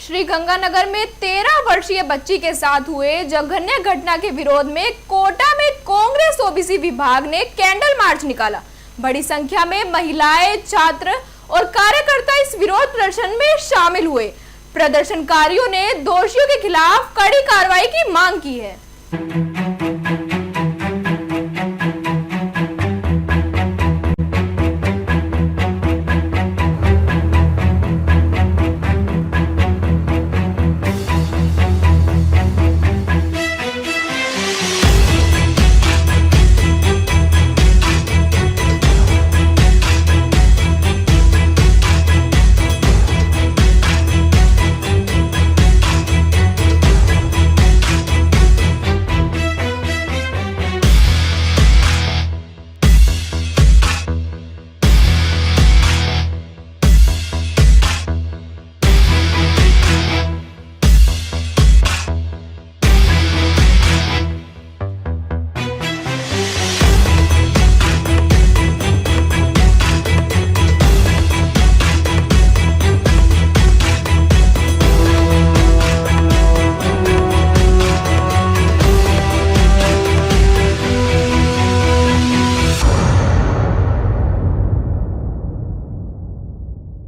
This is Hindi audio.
श्री गंगानगर में 13 वर्षीय बच्ची के साथ हुए जघन्य घटना के विरोध में कोटा में कांग्रेस ओबीसी विभाग ने कैंडल मार्च निकाला। बड़ी संख्या में महिलाएं, छात्र और कार्यकर्ता इस विरोध प्रदर्शन में शामिल हुए। प्रदर्शनकारियों ने दोषियों के खिलाफ कड़ी कार्रवाई की मांग की है।